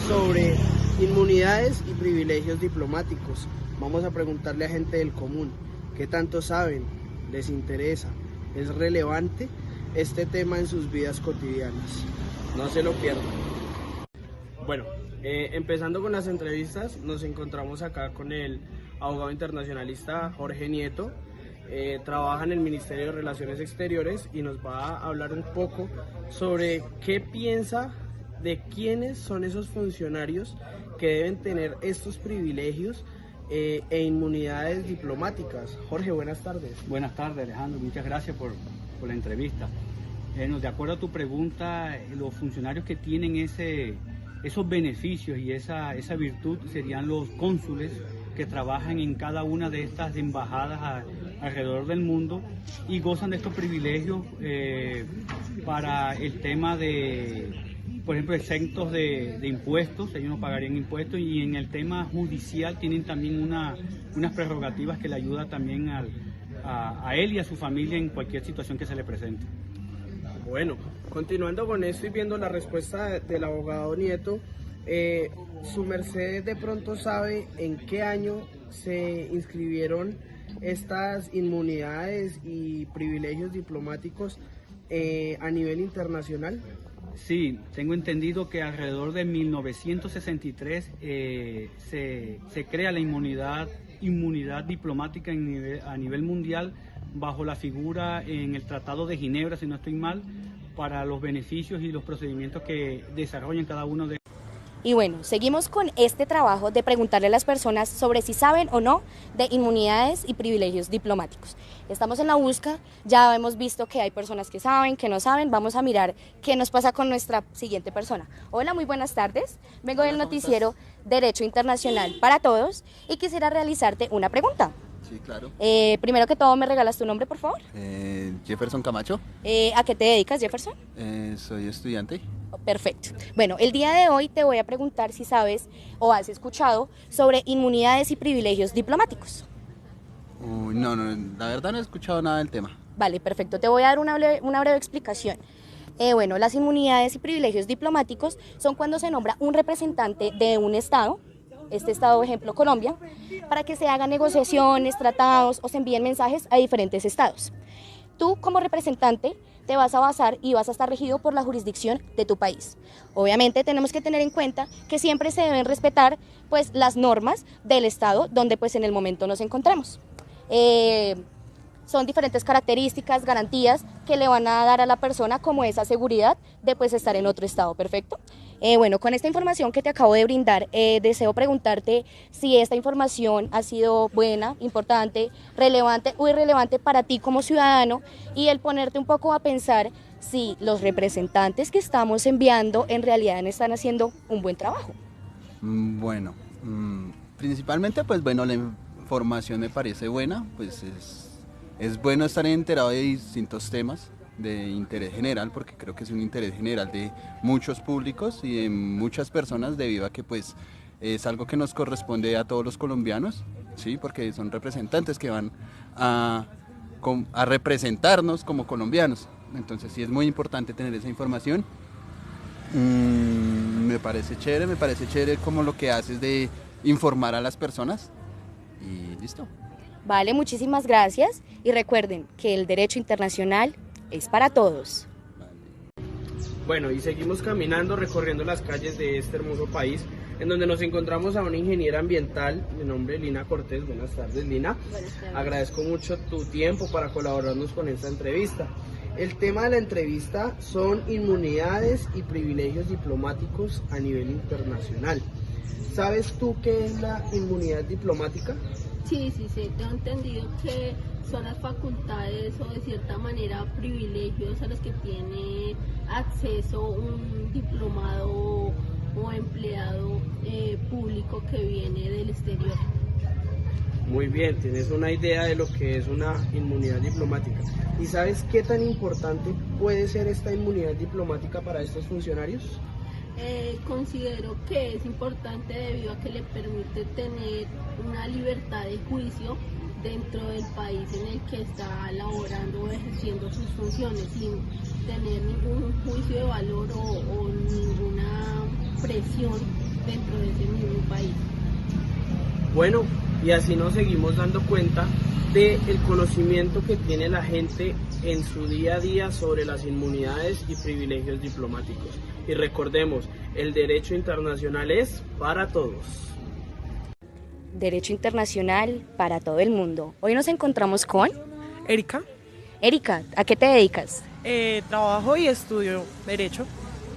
sobre inmunidades y privilegios diplomáticos. Vamos a preguntarle a gente del común, ¿qué tanto saben? ¿Les interesa? ¿Es relevante este tema en sus vidas cotidianas? No se lo pierdan. Bueno, empezando con las entrevistas, nos encontramos acá con el abogado internacionalista Jorge Nieto. Trabaja en el Ministerio de Relaciones Exteriores y nos va a hablar un poco sobre qué piensa de quiénes son esos funcionarios que deben tener estos privilegios e inmunidades diplomáticas. Jorge, buenas tardes. Buenas tardes, Alejandro, muchas gracias por la entrevista. De acuerdo a tu pregunta, los funcionarios que tienen esos beneficios y esa virtud serían los cónsules que trabajan en cada una de estas embajadas alrededor del mundo y gozan de estos privilegios para el tema de, por ejemplo, exentos de impuestos, ellos no pagarían impuestos, y en el tema judicial tienen también unas prerrogativas que le ayudan también a él y a su familia en cualquier situación que se le presente. Bueno, continuando con esto y viendo la respuesta del abogado Nieto, su merced de pronto sabe en qué año se inscribieron estas inmunidades y privilegios diplomáticos a nivel internacional. Sí, tengo entendido que alrededor de 1963 se crea la inmunidad diplomática a nivel mundial bajo la figura en el Tratado de Ginebra, si no estoy mal, para los beneficios y los procedimientos que desarrollan cada uno de. Y bueno, seguimos con este trabajo de preguntarle a las personas sobre si saben o no de inmunidades y privilegios diplomáticos. Estamos en la búsqueda, ya hemos visto que hay personas que saben, que no saben. Vamos a mirar qué nos pasa con nuestra siguiente persona. Hola, muy buenas tardes. Vengo del noticiero Derecho Internacional para Todos y quisiera realizarte una pregunta. Sí, claro. Primero que todo, ¿me regalas tu nombre, por favor? Jefferson Camacho. ¿A qué te dedicas, Jefferson? Soy estudiante. Perfecto. Bueno, el día de hoy te voy a preguntar si sabes o has escuchado sobre inmunidades y privilegios diplomáticos. No, la verdad no he escuchado nada del tema. Vale, perfecto. Te voy a dar una breve explicación. Bueno, las inmunidades y privilegios diplomáticos son cuando se nombra un representante de un Estado, este Estado, ejemplo, Colombia, para que se hagan negociaciones, tratados o se envíen mensajes a diferentes estados. Tú, como representante, te vas a basar y vas a estar regido por la jurisdicción de tu país. Obviamente tenemos que tener en cuenta que siempre se deben respetar pues las normas del estado donde pues en el momento nos encontramos. Son diferentes características, garantías que le van a dar a la persona como esa seguridad de pues estar en otro estado, ¿perfecto? Bueno, con esta información que te acabo de brindar, deseo preguntarte si esta información ha sido buena, importante, relevante o irrelevante para ti como ciudadano y el ponerte un poco a pensar si los representantes que estamos enviando en realidad están haciendo un buen trabajo. Bueno, principalmente pues bueno, la información me parece buena, pues es bueno estar enterado de distintos temas de interés general, porque creo que es un interés general de muchos públicos y de muchas personas, debido a que pues es algo que nos corresponde a todos los colombianos, ¿sí? Porque son representantes que van a representarnos como colombianos. Entonces sí es muy importante tener esa información. Me parece chévere como lo que haces de informar a las personas y listo. Vale, muchísimas gracias y recuerden que el derecho internacional es para todos. Bueno, y seguimos caminando, recorriendo las calles de este hermoso país, en donde nos encontramos a una ingeniera ambiental de nombre Lina Cortés. Buenas tardes, Lina. Buenas tardes. Agradezco mucho tu tiempo para colaborarnos con esta entrevista. El tema de la entrevista son inmunidades y privilegios diplomáticos a nivel internacional. ¿Sabes tú qué es la inmunidad diplomática? Sí, tengo entendido que son las facultades o de cierta manera privilegios a los que tiene acceso un diplomado o empleado público que viene del exterior. Muy bien, tienes una idea de lo que es una inmunidad diplomática. ¿Y sabes qué tan importante puede ser esta inmunidad diplomática para estos funcionarios? Considero que es importante debido a que le permite tener una libertad de juicio dentro del país en el que está laborando o ejerciendo sus funciones sin tener ningún juicio de valor o ninguna presión dentro de ese mismo país. Bueno, y así nos seguimos dando cuenta del conocimiento que tiene la gente en su día a día sobre las inmunidades y privilegios diplomáticos. Y recordemos, el derecho internacional es para todos. Derecho internacional para todo el mundo. Hoy nos encontramos con Erika. Erika, ¿a qué te dedicas? Trabajo y estudio Derecho.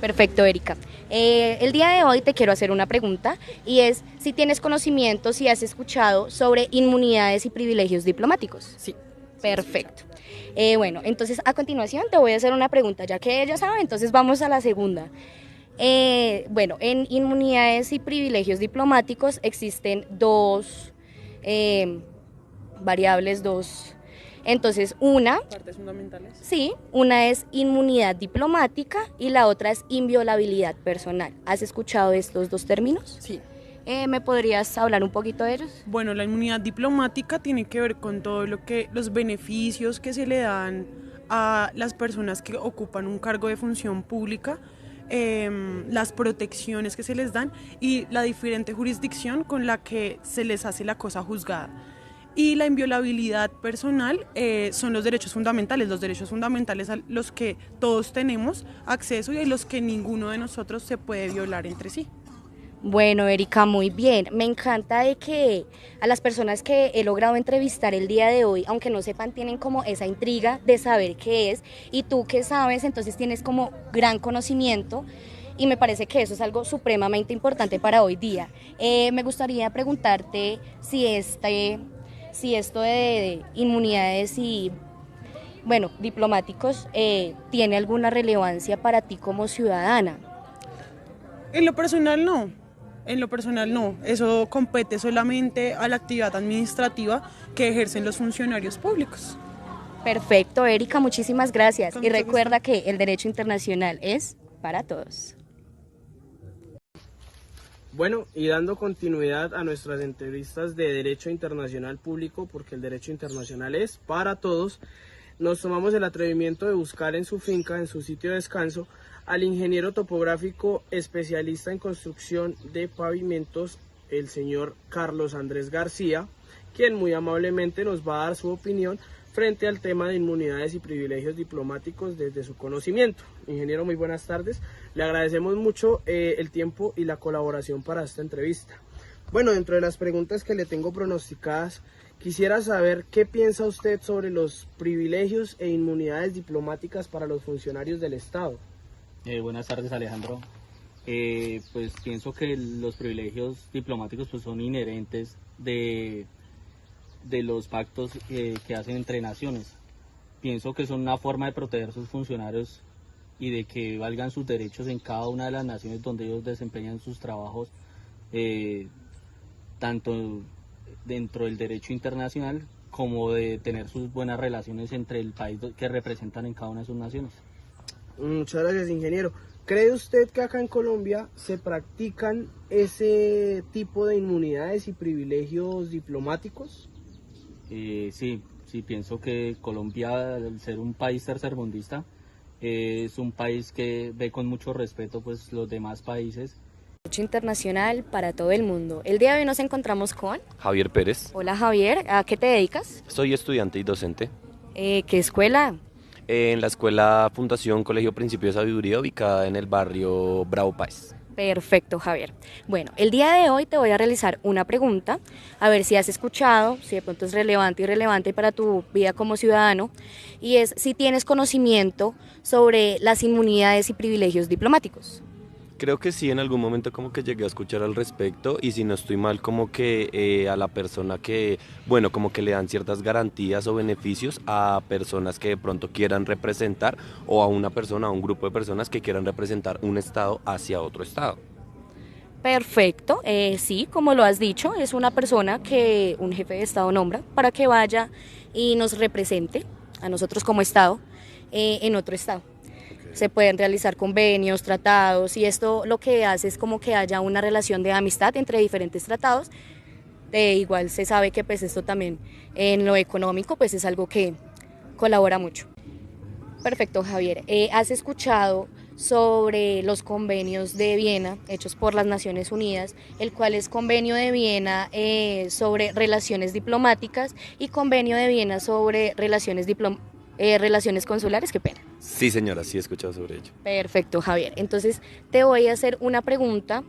Perfecto, Erika. El día de hoy te quiero hacer una pregunta y es si tienes conocimiento, si has escuchado sobre inmunidades y privilegios diplomáticos. Sí. Perfecto. Bueno, entonces a continuación te voy a hacer una pregunta, ya que ella sabe, entonces vamos a la segunda. Bueno, en inmunidades y privilegios diplomáticos existen dos variables, entonces Partes fundamentales. Sí, una es inmunidad diplomática y la otra es inviolabilidad personal. ¿Has escuchado estos dos términos? Sí. ¿Me podrías hablar un poquito de ellos? Bueno, la inmunidad diplomática tiene que ver con todo los beneficios que se le dan a las personas que ocupan un cargo de función pública, las protecciones que se les dan y la diferente jurisdicción con la que se les hace la cosa juzgada. Y la inviolabilidad personal son los derechos fundamentales a los que todos tenemos acceso y a los que ninguno de nosotros se puede violar entre sí. Bueno, Erika, muy bien. Me encanta de que a las personas que he logrado entrevistar el día de hoy, aunque no sepan, tienen como esa intriga de saber qué es, y tú que sabes, entonces tienes como gran conocimiento, y me parece que eso es algo supremamente importante para hoy día. Me gustaría preguntarte si esto de inmunidades y, bueno, diplomáticos tiene alguna relevancia para ti como ciudadana. En lo personal no, eso compete solamente a la actividad administrativa que ejercen los funcionarios públicos. Perfecto, Erika, muchísimas gracias. Y recuerda que el derecho internacional es para todos. Bueno, y dando continuidad a nuestras entrevistas de Derecho Internacional Público, porque el derecho internacional es para todos, nos tomamos el atrevimiento de buscar en su finca, en su sitio de descanso, al ingeniero topográfico especialista en construcción de pavimentos, el señor Carlos Andrés García, quien muy amablemente nos va a dar su opinión frente al tema de inmunidades y privilegios diplomáticos desde su conocimiento. Ingeniero, muy buenas tardes. Le agradecemos mucho el tiempo y la colaboración para esta entrevista. Bueno, dentro de las preguntas que le tengo pronosticadas, quisiera saber qué piensa usted sobre los privilegios e inmunidades diplomáticas para los funcionarios del Estado. Buenas tardes, Alejandro. Pues pienso que los privilegios diplomáticos pues son inherentes de los pactos que hacen entre naciones. Pienso que son una forma de proteger sus funcionarios y de que valgan sus derechos en cada una de las naciones donde ellos desempeñan sus trabajos, tanto dentro del derecho internacional como de tener sus buenas relaciones entre el país que representan en cada una de sus naciones. Muchas gracias, ingeniero. ¿Cree usted que acá en Colombia se practican ese tipo de inmunidades y privilegios diplomáticos? Sí, pienso que Colombia, al ser un país tercermundista, es un país que ve con mucho respeto pues los demás países. Derecho internacional para todo el mundo. El día de hoy nos encontramos con Javier Pérez. Hola Javier, ¿a qué te dedicas? Soy estudiante y docente. ¿Qué escuela? En la escuela Fundación Colegio Principio de Sabiduría, ubicada en el barrio Bravo Páez. Perfecto, Javier. Bueno, el día de hoy te voy a realizar una pregunta, a ver si has escuchado, si de pronto es relevante y relevante para tu vida como ciudadano, y es si tienes conocimiento sobre las inmunidades y privilegios diplomáticos. Creo que sí, en algún momento como que llegué a escuchar al respecto, y si no estoy mal, como que a la persona que, bueno, como que le dan ciertas garantías o beneficios a personas que de pronto quieran representar, o a una persona, a un grupo de personas que quieran representar un estado hacia otro estado. Perfecto, sí, como lo has dicho, es una persona que un jefe de estado nombra para que vaya y nos represente a nosotros como estado en otro estado. Se pueden realizar convenios, tratados, y esto lo que hace es como que haya una relación de amistad entre diferentes tratados. Igual se sabe que pues esto también en lo económico pues es algo que colabora mucho. Perfecto, Javier. ¿Has escuchado sobre los convenios de Viena hechos por las Naciones Unidas, el cual es convenio de Viena sobre relaciones diplomáticas y convenio de Viena sobre relaciones consulares? Qué pena. Sí, señora, sí he escuchado sobre ello. Perfecto, Javier. Entonces te voy a hacer una pregunta,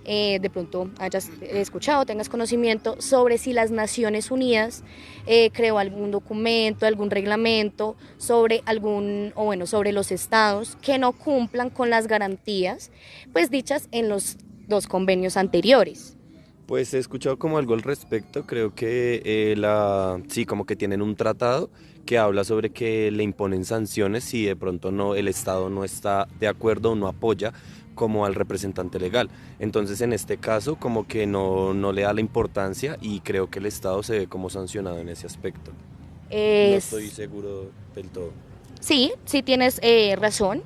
de pronto hayas escuchado, tengas conocimiento sobre si las Naciones Unidas creó algún documento, algún reglamento sobre sobre los estados que no cumplan con las garantías pues dichas en los dos convenios anteriores. Pues he escuchado como algo al respecto, creo que sí, como que tienen un tratado que habla sobre que le imponen sanciones si de pronto el Estado no está de acuerdo o no apoya como al representante legal. Entonces en este caso como que no le da la importancia, y creo que el Estado se ve como sancionado en ese aspecto. No estoy seguro del todo. Sí tienes razón.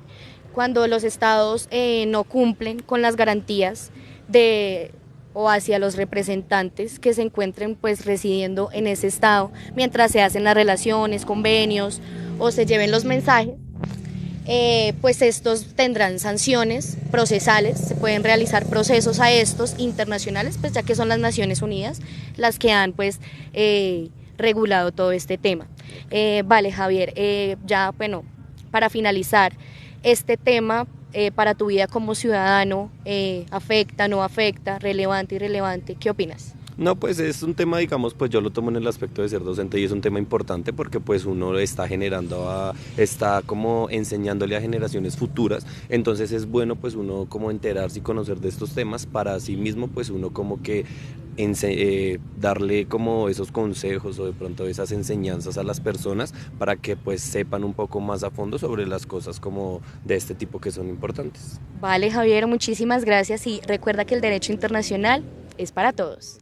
Cuando los estados no cumplen con las garantías o hacia los representantes que se encuentren pues residiendo en ese estado, mientras se hacen las relaciones, convenios o se lleven los mensajes, pues estos tendrán sanciones procesales, se pueden realizar procesos a estos internacionales, pues ya que son las Naciones Unidas las que han pues regulado todo este tema. Vale, Javier, ya bueno, para finalizar este tema, para tu vida como ciudadano, afecta, no afecta, relevante, irrelevante, ¿qué opinas? No, pues es un tema, digamos, pues yo lo tomo en el aspecto de ser docente, y es un tema importante porque pues uno está está como enseñándole a generaciones futuras, entonces es bueno pues uno como enterarse y conocer de estos temas para sí mismo pues uno como que darle como esos consejos o de pronto esas enseñanzas a las personas para que pues sepan un poco más a fondo sobre las cosas como de este tipo que son importantes. Vale, Javier, muchísimas gracias, y recuerda que el derecho internacional es para todos.